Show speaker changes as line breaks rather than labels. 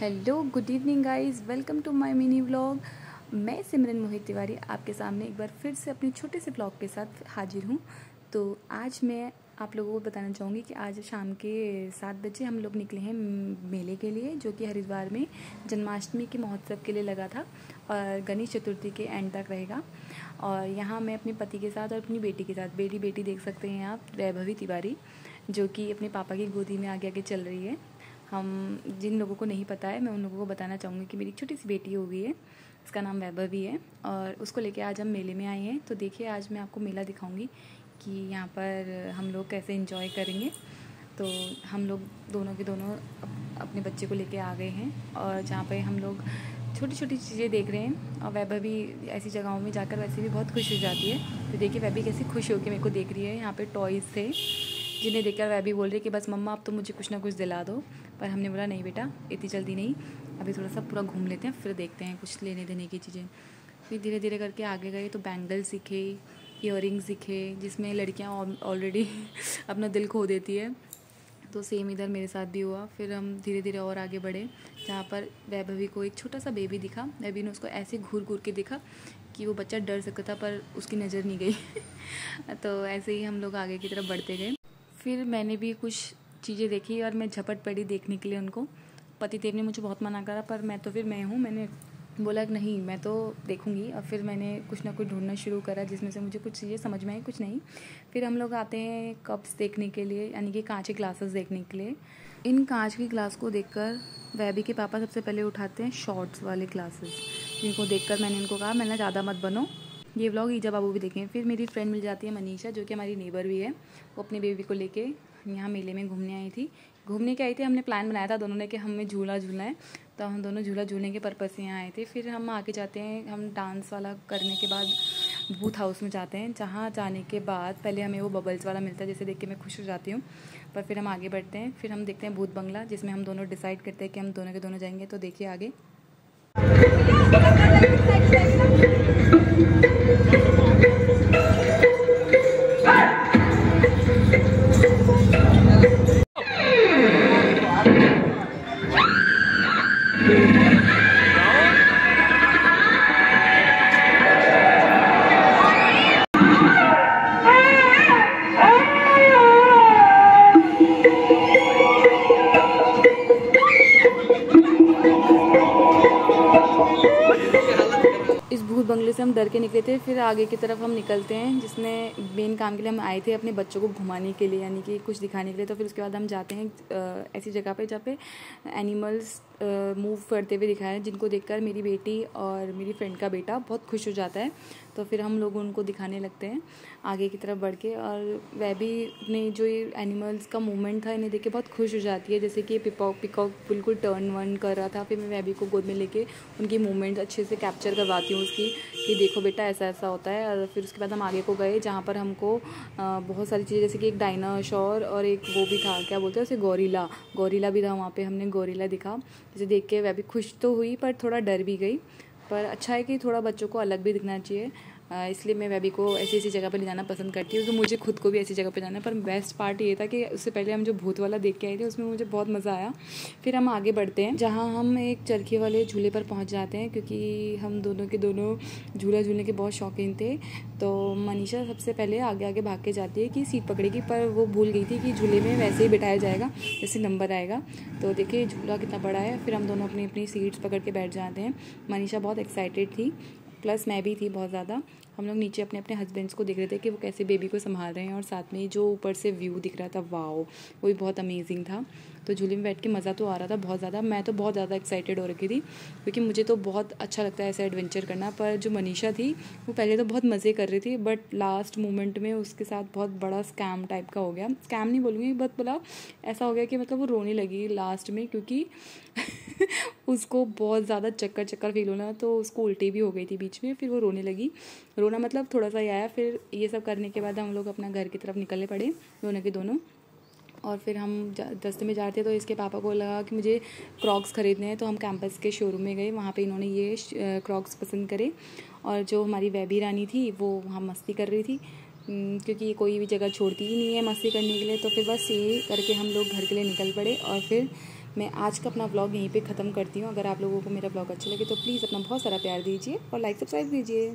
Hello good evening guys, welcome to my mini vlog. मैं सिमरन मोहित तिवारी आपके सामने एक बार फिर से अपने छोटे से व्लॉग के साथ हाजिर हूँ। तो आज मैं आप लोगों को बताना चाहूँगी कि आज शाम के 7 बजे हम लोग निकले हैं मेले के लिए, जो कि हरिद्वार में जन्माष्टमी के महोत्सव के लिए लगा था और गणेश चतुर्थी के एंड तक रहेगा। और यहाँ मैं अपने पति के साथ और अपनी बेटी के साथ, बेटी देख सकते हैं आप, वैभवी तिवारी, जो कि अपने पापा की गोदी में आगे आगे चल रही है। हम जिन लोगों को नहीं पता है, मैं उन लोगों को बताना चाहूँगी कि मेरी छोटी सी बेटी हो गई है, उसका नाम वैभवी है और उसको लेके आज हम मेले में आए हैं। तो देखिए, आज मैं आपको मेला दिखाऊंगी कि यहाँ पर हम लोग कैसे एंजॉय करेंगे। तो हम लोग दोनों के दोनों अपने बच्चे को लेके आ गए हैं और जहाँ पर हम लोग छोटी छोटी चीज़ें देख रहे हैं। और वैभवी ऐसी जगहों में जाकर वैसे भी बहुत खुश हो जाती है। तो देखिए वैभवी कैसी खुश होकर मेरे को देख रही है। यहाँ पे टॉयज़ थे जिन्हें देखकर वैभवी बोल रही है कि बस मम्मा अब तो मुझे कुछ ना कुछ दिला दो। पर हमने बोला नहीं बेटा, इतनी जल्दी नहीं, अभी थोड़ा सा पूरा घूम लेते हैं, फिर देखते हैं कुछ लेने देने की चीज़ें। फिर धीरे धीरे करके आगे गए तो बैंगल्स दिखे, ईयरिंग्स दिखे, जिसमें लड़कियां ऑलरेडी अपना दिल खो देती है। तो सेम इधर मेरे साथ भी हुआ। फिर हम धीरे धीरे और आगे बढ़े, जहाँ पर वैभवी को एक छोटा सा बेबी दिखा। वैभवी ने उसको ऐसे घूर घूर के देखा कि वो बच्चा डर सकता था, पर उसकी नज़र नहीं गई। तो ऐसे ही हम लोग आगे की तरफ बढ़ते गए। फिर मैंने भी कुछ चीज़ें देखी और मैं झपट पड़ी देखने के लिए उनको। पतिदेव ने मुझे बहुत मना करा, पर मैंने बोला कि नहीं, मैं तो देखूंगी। और फिर मैंने कुछ ना कुछ ढूंढना शुरू करा, जिसमें से मुझे कुछ चीज़ें समझ में आई, कुछ नहीं। फिर हम लोग आते हैं कप्स देखने के लिए, यानी कि कांच के ग्लासेस देखने के लिए। इन कांच की ग्लास को देखकर वैभवी के पापा सबसे पहले उठाते हैं शॉर्ट्स वाले ग्लासेस, जिनको देखकर मैंने उनको कहा, मैंने ज़्यादा मत बनो, ये व्लॉग ईजा बाबू भी देखें। फिर मेरी फ्रेंड मिल जाती है मनीषा, जो कि हमारी नेबर भी है। वो अपने बेबी को लेके यहाँ मेले में घूमने आई थी। हमने प्लान बनाया था दोनों ने कि हमें झूला झूलना है, तो हम दोनों झूला झूलने के पर्पज़ से यहाँ आए थे। फिर हम आगे जाते हैं, हम डांस वाला करने के बाद बूथ हाउस में जाते हैं, जहाँ जाने के बाद पहले हमें वो बबल्स वाला मिलता है, जिसे देख के मैं खुश हो जाती हूँ। पर फिर हम आगे बढ़ते हैं, फिर हम देखते हैं भूत बंगला, जिसमें हम दोनों डिसाइड करते हैं कि हम दोनों के दोनों जाएंगे। तो देखिए आगे। इस भूत बंगले से हम डर के निकले थे। फिर आगे की तरफ हम निकलते हैं, जिसमें मेन काम के लिए हम आए थे अपने बच्चों को घुमाने के लिए, यानी कि कुछ दिखाने के लिए। तो फिर उसके बाद हम जाते हैं ऐसी जगह पे जहाँ पे एनिमल्स मूव करते हुए दिखाए, जिनको देखकर मेरी बेटी और मेरी फ्रेंड का बेटा बहुत खुश हो जाता है। तो फिर हम लोग उनको दिखाने लगते हैं आगे की तरफ बढ़ के। और वह भी अपने जो ये एनिमल्स का मूवमेंट था, इन्हें देख के बहुत खुश हो जाती है। जैसे कि पिकॉक बिल्कुल टर्न वर्न कर रहा था। फिर मैं वैभी को गोद में लेके उनकी मूवमेंट अच्छे से कैप्चर करवाती हूँ उसकी, कि देखो बेटा ऐसा ऐसा होता है। और फिर उसके बाद हम आगे को गए, जहाँ पर हमको बहुत सारी चीज़ें, जैसे कि एक डायनासोर और एक वो भी था, क्या बोलते हैं उसे, गौरीला भी था। वहाँ पे हमने गौरीला दिखा, जिसे देख के वह भी खुश तो हुई पर थोड़ा डर भी गई। पर अच्छा है कि थोड़ा बच्चों को अलग भी दिखना चाहिए, इसलिए मैं वैभी को ऐसी ऐसी जगह पर ले जाना पसंद करती हूँ। तो मुझे खुद को भी ऐसी जगह पर जाना है। पर बेस्ट पार्ट ये था कि उससे पहले हम जो भूत वाला देख के आए थे, उसमें मुझे बहुत मज़ा आया। फिर हम आगे बढ़ते हैं, जहाँ हम एक चरखे वाले झूले पर पहुँच जाते हैं, क्योंकि हम दोनों के दोनों झूला झूलने के बहुत शौकीन थे। तो मनीषा सबसे पहले आगे आगे भाग के जाती है कि सीट पकड़ेगी, पर वो भूल गई थी कि झूले में वैसे ही बिठाया जाएगा जैसे नंबर आएगा। तो देखिए झूला कितना बड़ा है। फिर हम दोनों अपनी अपनी सीट्स पकड़ के बैठ जाते हैं। मनीषा बहुत एक्साइटेड थी, प्लस मैं भी थी बहुत ज़्यादा। हम लोग नीचे अपने अपने हस्बैंड्स को देख रहे थे कि वो कैसे बेबी को संभाल रहे हैं, और साथ में जो ऊपर से व्यू दिख रहा था, वाओ, वो भी बहुत अमेजिंग था। तो झूले में बैठ के मज़ा तो आ रहा था बहुत ज़्यादा। मैं तो बहुत ज़्यादा एक्साइटेड हो रखी थी, क्योंकि मुझे तो बहुत अच्छा लगता है ऐसा एडवेंचर करना। पर जो मनीषा थी, वो पहले तो बहुत मज़े कर रही थी, बट लास्ट मोमेंट में उसके साथ बहुत बड़ा स्कैम टाइप का हो गया। स्कैम नहीं बोलूँगी, बहुत बड़ा ऐसा हो गया कि मतलब वो रोने लगी लास्ट में, क्योंकि उसको बहुत ज़्यादा चक्कर फील होना, तो उसको उल्टी भी हो गई थी बीच में। फिर वो रोने लगी, रोना मतलब थोड़ा सा ही आया। फिर ये सब करने के बाद हम लोग अपना घर की तरफ निकलने पड़े, दोनों के दोनों। और फिर हम रास्ते में जा रहे थे, तो इसके पापा को लगा कि मुझे क्रॉक्स ख़रीदने हैं, तो हम कैंपस के शोरूम में गए। वहाँ पे इन्होंने ये क्रॉक्स पसंद करे। और जो हमारी वैभी रानी थी, वो वहाँ मस्ती कर रही थी, क्योंकि ये कोई भी जगह छोड़ती ही नहीं है मस्ती करने के लिए। तो फिर बस ये करके हम लोग घर के लिए निकल पड़े। और फिर मैं आज का अपना व्लॉग यहीं पे ख़त्म करती हूँ। अगर आप लोगों को मेरा व्लॉग अच्छा लगे तो प्लीज़ अपना बहुत सारा प्यार दीजिए और लाइक सब्सक्राइब कीजिए।